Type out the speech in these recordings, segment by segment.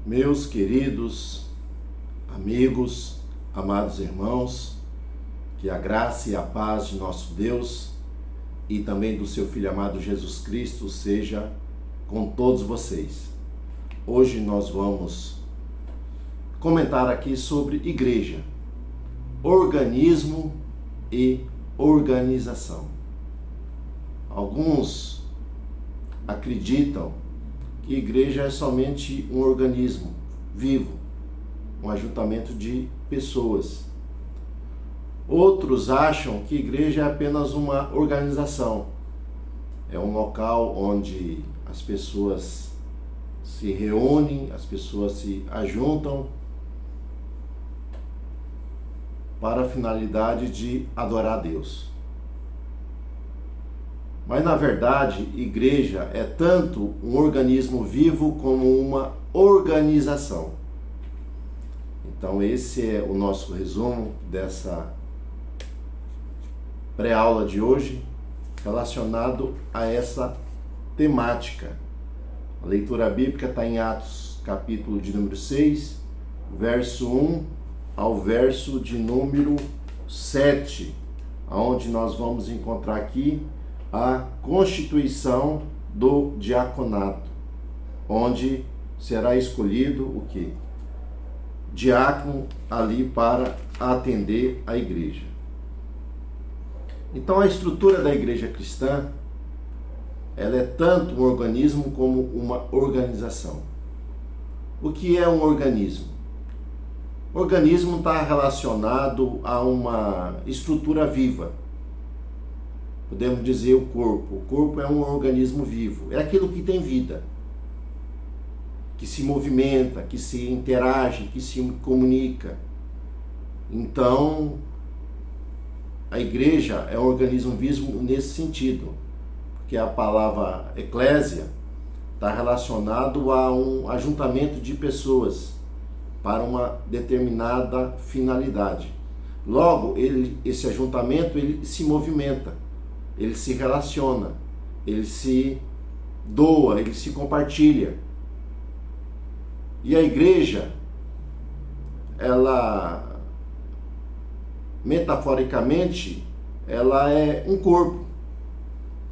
Meus queridos amigos, amados irmãos, que a graça e a paz de nosso Deus e também do seu Filho amado Jesus Cristo seja com todos vocês. Hoje nós vamos comentar aqui sobre igreja, organismo e organização. Alguns acreditam que igreja é somente um organismo vivo, um ajuntamento de pessoas. Outros acham que igreja é apenas uma organização, é um local onde as pessoas se reúnem, as pessoas se ajuntam para a finalidade de adorar a Deus. Mas na verdade, igreja é tanto um organismo vivo como uma organização. Então esse é o nosso resumo dessa pré-aula de hoje, relacionado a essa temática. A leitura bíblica está em Atos, capítulo de número 6, verso 1 ao verso de número 7, onde nós vamos encontrar aqui a constituição do diaconato, onde será escolhido o quê? Diácono ali para atender a igreja. Então a estrutura da igreja cristã, ela é tanto um organismo como uma organização. O que é um organismo? O organismo está relacionado a uma estrutura viva. Podemos dizer o corpo. O corpo é um organismo vivo. É aquilo que tem vida, que se movimenta, que se interage, que se comunica. Então, a igreja é um organismo vivo nesse sentido, porque a palavra eclésia está relacionado a um ajuntamento de pessoas para uma determinada finalidade. Logo, esse ajuntamento ele se movimenta, ele se relaciona, ele se doa, ele se compartilha. E a igreja, ela, metaforicamente, ela é um corpo.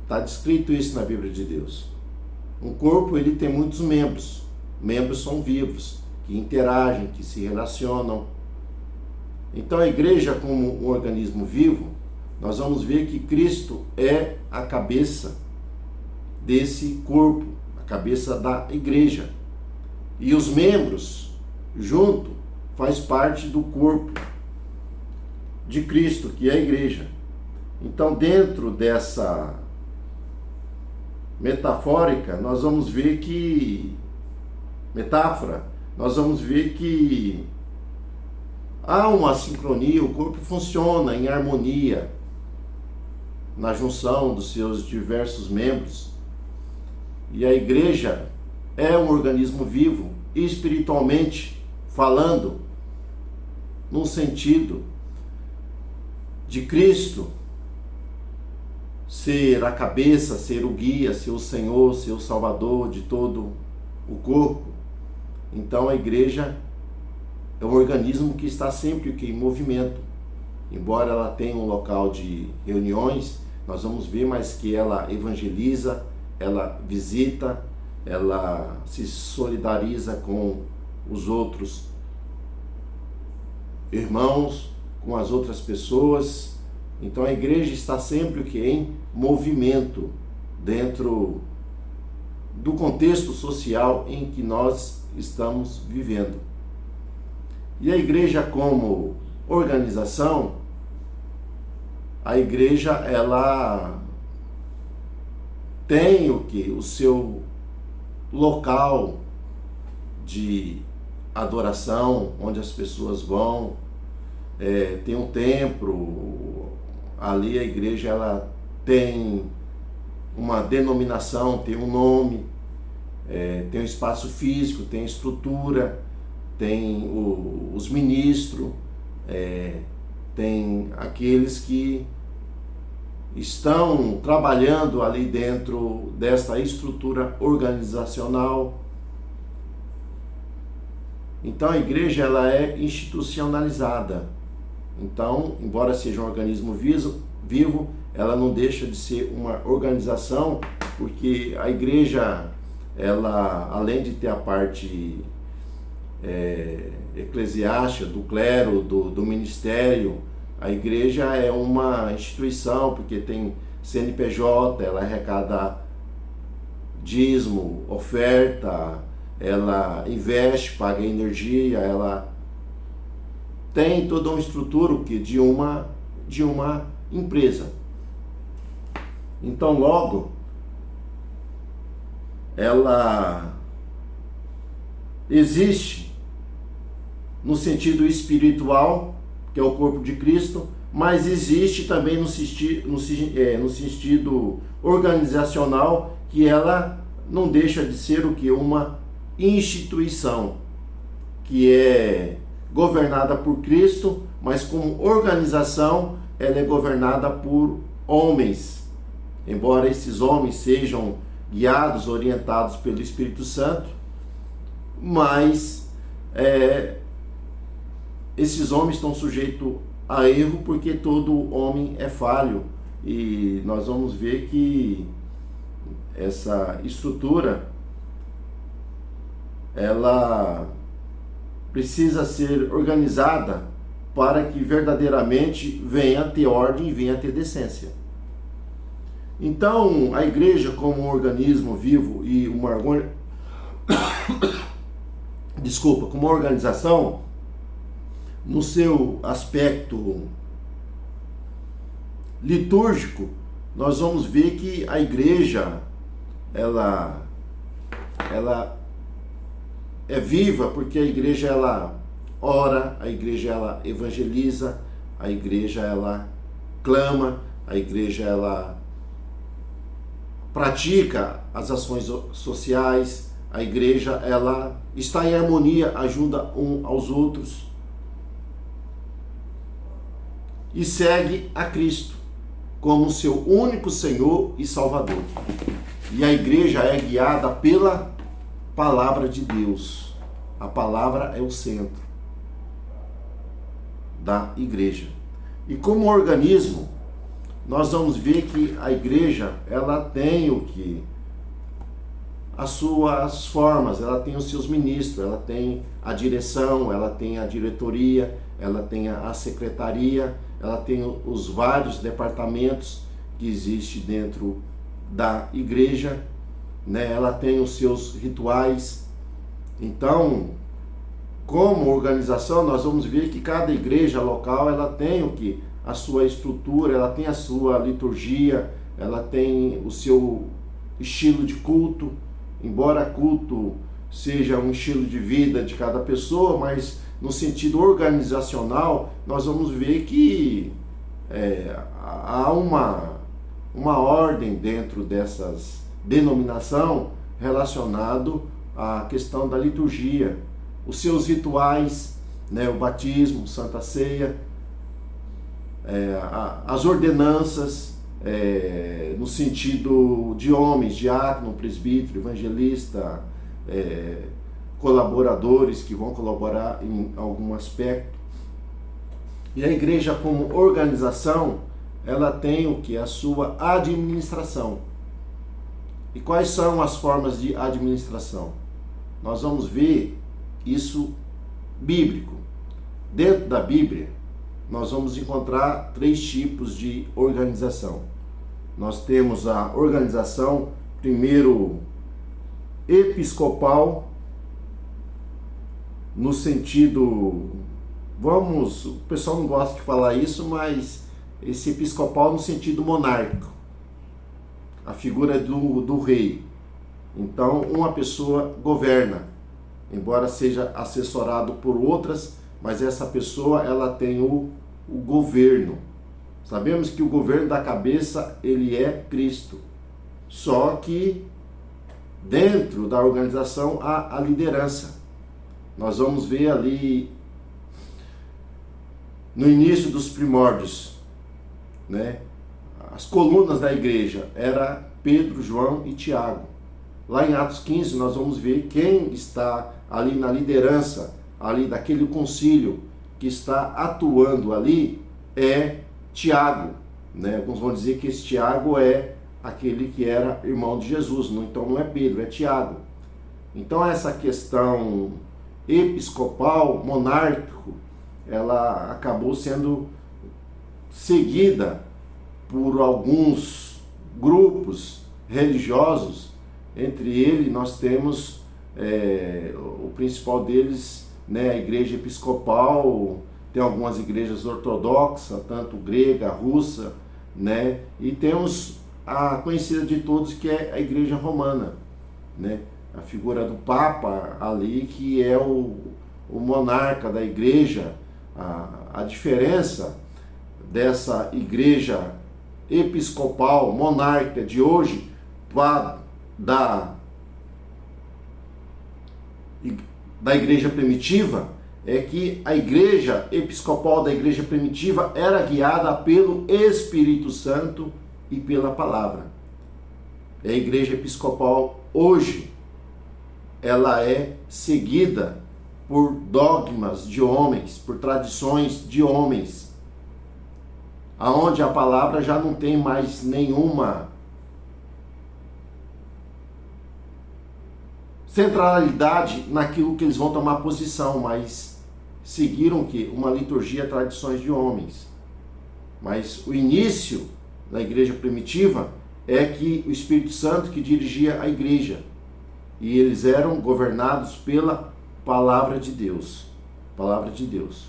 Está descrito isso na Bíblia de Deus. Um corpo, ele tem muitos membros. Membros são vivos, que interagem, que se relacionam. Então a igreja, como um organismo vivo, nós vamos ver que Cristo é a cabeça desse corpo, a cabeça da igreja. E os membros, junto, faz parte do corpo de Cristo, que é a igreja. Então, dentro dessa metafórica, nós vamos ver que há uma sincronia, o corpo funciona em harmonia na junção dos seus diversos membros. E a igreja é um organismo vivo, espiritualmente falando, no sentido de Cristo ser a cabeça, ser o guia, ser o Senhor, ser o Salvador de todo o corpo. Então a igreja é um organismo que está sempre em movimento. Embora ela tenha um local de reuniões, nós vamos ver mais que ela evangeliza, ela visita, ela se solidariza com os outros irmãos, com as outras pessoas. Então a igreja está sempre em movimento dentro do contexto social em que nós estamos vivendo. E a igreja como organização, a igreja ela tem o seu local de adoração, onde as pessoas vão, tem um templo, ali a igreja ela tem uma denominação, tem um nome, tem um espaço físico, tem estrutura, tem os ministros, tem aqueles que estão trabalhando ali dentro dessa estrutura organizacional. Então a igreja ela é institucionalizada. Então, embora seja um organismo vivo, ela não deixa de ser uma organização, porque a igreja, ela, além de ter a parte eclesiástica, do clero, do ministério, a igreja é uma instituição, porque tem CNPJ, ela arrecada dízimo, oferta, ela investe, paga energia, ela tem toda uma estrutura de uma empresa. Então, logo, ela existe no sentido espiritual, que é o corpo de Cristo, mas existe também no sentido organizacional, que ela não deixa de ser o que? Uma instituição, que é governada por Cristo, mas como organização ela é governada por homens, embora esses homens sejam guiados, orientados pelo Espírito Santo, mas esses homens estão sujeitos a erro, porque todo homem é falho, e nós vamos ver que essa estrutura ela precisa ser organizada para que verdadeiramente venha a ter ordem e venha a ter decência. Então, a igreja como um organismo vivo e como uma organização, no seu aspecto litúrgico, nós vamos ver que a igreja ela é viva, porque a igreja ela ora, a igreja ela evangeliza, a igreja ela clama, a igreja ela pratica as ações sociais, a igreja ela está em harmonia, ajuda um aos outros e segue a Cristo como seu único Senhor e Salvador. E a igreja é guiada pela palavra de Deus. A palavra é o centro da igreja. E como organismo, nós vamos ver que a igreja, ela tem o que? As suas formas, ela tem os seus ministros, ela tem a direção, ela tem a diretoria, ela tem a secretaria, ela tem os vários departamentos que existem dentro da igreja, né? Ela tem os seus rituais. Então, como organização, nós vamos ver que cada igreja local, ela tem o que? A sua estrutura, ela tem a sua liturgia, ela tem o seu estilo de culto, embora culto seja um estilo de vida de cada pessoa, mas no sentido organizacional, nós vamos ver que há uma ordem dentro dessas denominação relacionado à questão da liturgia, os seus rituais, né, o batismo, Santa Ceia, as ordenanças, no sentido de homens, diácono, presbítero, evangelista, colaboradores que vão colaborar em algum aspecto. E a igreja como organização, ela tem o que? A sua administração. E quais são as formas de administração? Nós vamos ver isso bíblico. Dentro da Bíblia, nós vamos encontrar 3 tipos de organização. Nós temos a organização, primeiro, episcopal, no sentido, o pessoal não gosta de falar isso, mas esse episcopal no sentido monárquico, a figura do rei. Então, uma pessoa governa, embora seja assessorado por outras, mas essa pessoa, ela tem o governo. Sabemos que o governo da cabeça, ele é Cristo. Só que dentro da organização há a liderança. Nós vamos ver ali no início dos primórdios, né? As colunas da igreja era Pedro, João e Tiago. Lá em Atos 15 nós vamos ver quem está ali na liderança ali daquele concílio que está atuando ali é Tiago, né? Alguns vão dizer que esse Tiago é aquele que era irmão de Jesus, então não é Pedro, é Tiago. Então essa questão episcopal, monárquico, ela acabou sendo seguida por alguns grupos religiosos. Entre eles nós temos o principal deles, né, a igreja episcopal. Tem algumas igrejas ortodoxas, tanto grega, russa, né, e temos a conhecida de todos, que é a igreja romana, né, a figura do Papa ali, que é o monarca da igreja. A diferença dessa igreja episcopal, monárquica de hoje, da igreja primitiva, é que a igreja episcopal da igreja primitiva era guiada pelo Espírito Santo e pela palavra. A igreja episcopal hoje, ela é seguida por dogmas de homens, por tradições de homens, aonde a palavra já não tem mais nenhuma centralidade naquilo que eles vão tomar posição, mas seguiram o quê? Uma liturgia, tradições de homens. Mas o início da igreja primitiva é que o Espírito Santo que dirigia a igreja, e eles eram governados pela palavra de Deus. Palavra de Deus.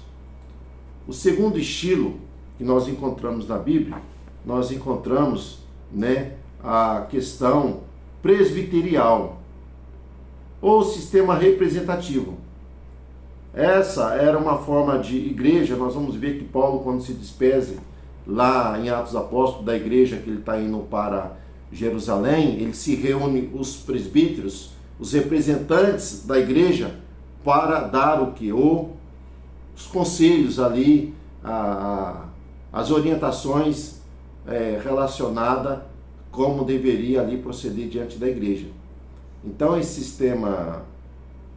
O segundo estilo que nós encontramos na Bíblia, nós encontramos, né, a questão presbiterial, ou sistema representativo. Essa era uma forma de igreja. Nós vamos ver que Paulo, quando se despede lá em Atos Apóstolos da igreja que ele está indo para Jerusalém, ele se reúne os presbíteros, os representantes da igreja, para dar o que? Os conselhos ali, as orientações relacionadas como deveria ali proceder diante da igreja. Então esse sistema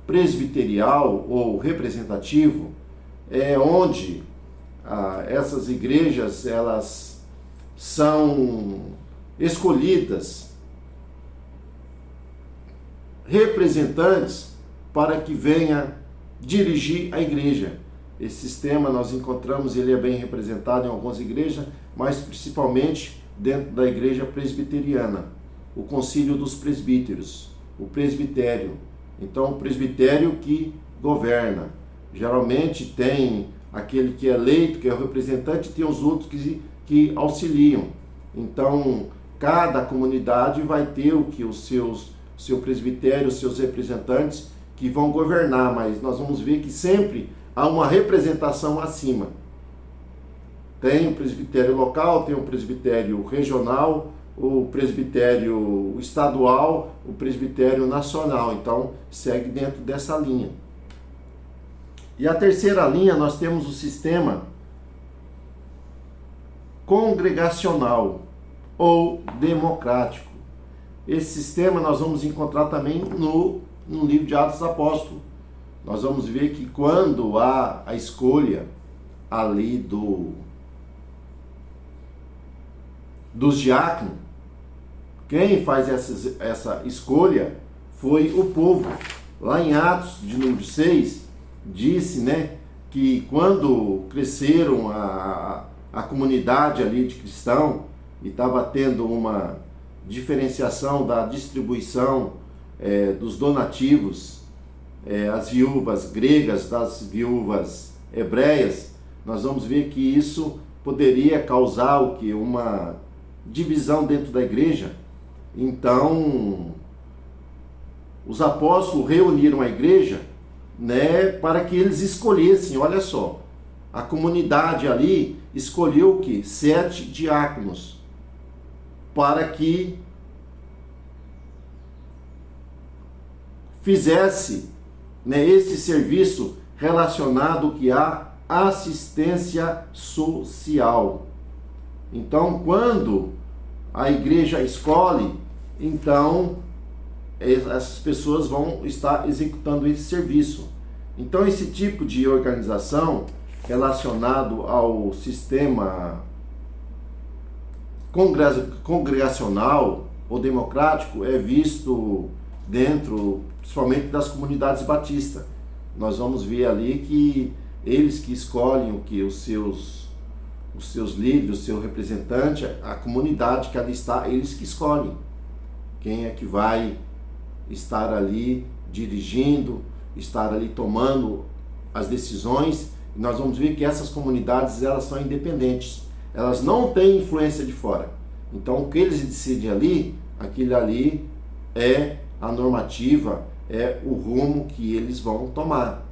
presbiterial ou representativo é onde essas igrejas, elas são escolhidas representantes para que venha dirigir a igreja. Esse sistema nós encontramos, ele é bem representado em algumas igrejas, mas principalmente dentro da igreja presbiteriana, o concílio dos presbíteros, o presbitério. Então o presbitério que governa, geralmente tem aquele que é eleito, que é o representante, e tem os outros que auxiliam. Então cada comunidade vai ter o seu presbitério, os seus representantes que vão governar, mas nós vamos ver que sempre há uma representação acima. Tem o presbitério local, tem o presbitério regional, o presbitério estadual, o presbitério nacional. Então segue dentro dessa linha. E a terceira linha, nós temos o sistema congregacional ou democrático. Esse sistema nós vamos encontrar também no livro de Atos dos Apóstolos. Nós vamos ver que quando há a escolha ali dos diáconos, quem faz essa escolha foi o povo. Lá em Atos, de número 6, disse, né, que quando cresceram a comunidade ali de cristão e estava tendo uma diferenciação da distribuição dos donativos, as viúvas gregas das viúvas hebreias, nós vamos ver que isso poderia causar o que? Uma divisão dentro da igreja. Então os apóstolos reuniram a igreja, né, para que eles escolhessem. Olha só, a comunidade ali escolheu o que? 7 diáconos, para que fizesse, né, esse serviço relacionado que a assistência social. Então, quando a igreja escolhe, então essas pessoas vão estar executando esse serviço. Então, esse tipo de organização relacionado ao sistema congregacional ou democrático é visto dentro, principalmente das comunidades batistas. Nós vamos ver ali que eles que escolhem o que os seus líderes, o seu representante, a comunidade que ali está, eles que escolhem quem é que vai estar ali dirigindo, estar ali tomando as decisões. E nós vamos ver que essas comunidades, elas são independentes, elas não têm influência de fora. Então o que eles decidem ali, aquilo ali é a normativa, é o rumo que eles vão tomar.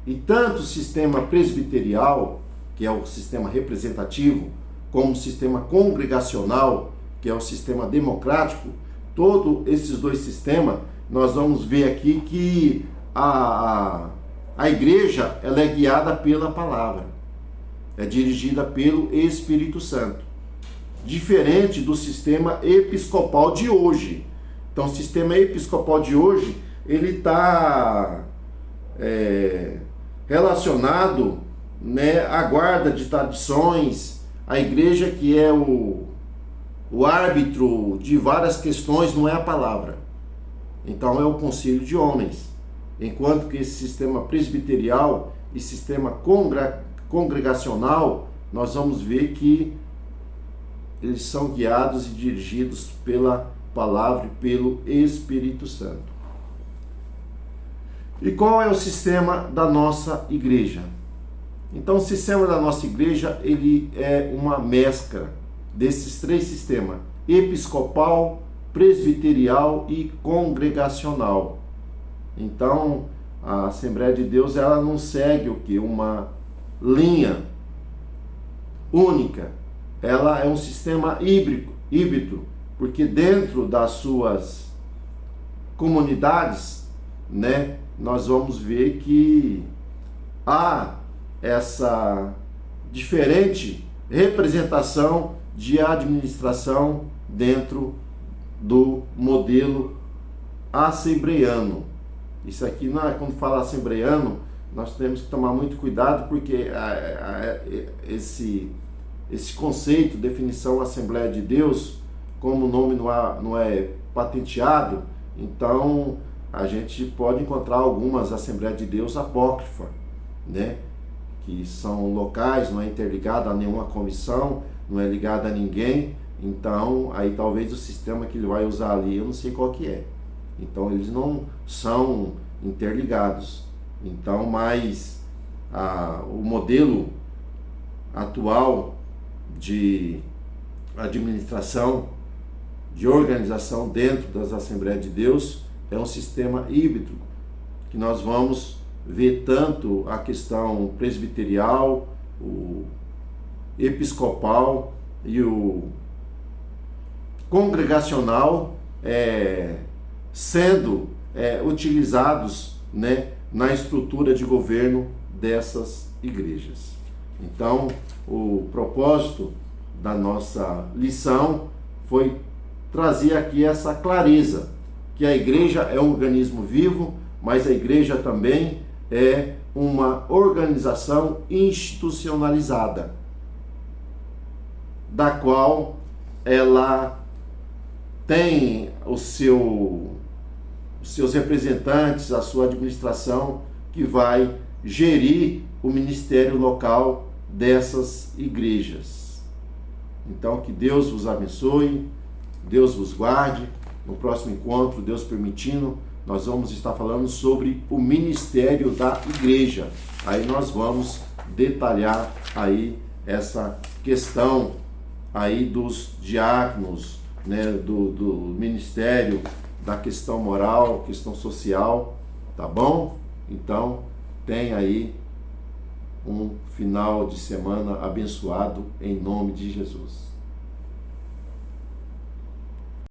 E tanto o sistema presbiterial, que é o sistema representativo, como o sistema congregacional, que é o sistema democrático, todos esses dois sistemas, nós vamos ver aqui que a igreja, ela é guiada pela palavra, é dirigida pelo Espírito Santo, diferente do sistema episcopal de hoje. Então, o sistema episcopal de hoje, ele está relacionado, né, à guarda de tradições, a igreja que é o árbitro de várias questões, não é a palavra. Então, é o concílio de homens. Enquanto que esse sistema presbiterial e sistema congregacional, nós vamos ver que eles são guiados e dirigidos pela palavra e pelo Espírito Santo. E qual é o sistema da nossa igreja? Então, o sistema da nossa igreja, ele é uma mescla desses três sistemas: episcopal, presbiterial e congregacional. Então, a Assembleia de Deus, ela não segue o que? Uma linha única. Ela é um sistema híbrido, porque dentro das suas comunidades, né, nós vamos ver que há essa diferente representação de administração dentro do modelo assembleiano. Isso aqui, quando fala assembleiano, nós temos que tomar muito cuidado, porque esse conceito, definição Assembleia de Deus, como o nome não é patenteado, então a gente pode encontrar algumas Assembleias de Deus apócrifas, né? Que são locais, não é interligado a nenhuma comissão, não é ligado a ninguém. Então, aí talvez o sistema que ele vai usar ali, eu não sei qual que é. Então, eles não são interligados. Então, mas o modelo atual de administração, de organização dentro das Assembleias de Deus é um sistema híbrido, que nós vamos ver tanto a questão presbiterial, o episcopal e o congregacional sendo utilizados, né, na estrutura de governo dessas igrejas. Então, o propósito da nossa lição foi trazer aqui essa clareza, que a igreja é um organismo vivo, mas a igreja também é uma organização institucionalizada, da qual ela tem os seus representantes, a sua administração, que vai gerir o ministério local dessas igrejas. Então, que Deus vos abençoe, Deus vos guarde. No próximo encontro, Deus permitindo, nós vamos estar falando sobre o ministério da igreja. Aí nós vamos detalhar aí essa questão aí dos diáconos, né, do ministério, da questão moral, questão social, tá bom? Então, tem aí um final de semana abençoado em nome de Jesus.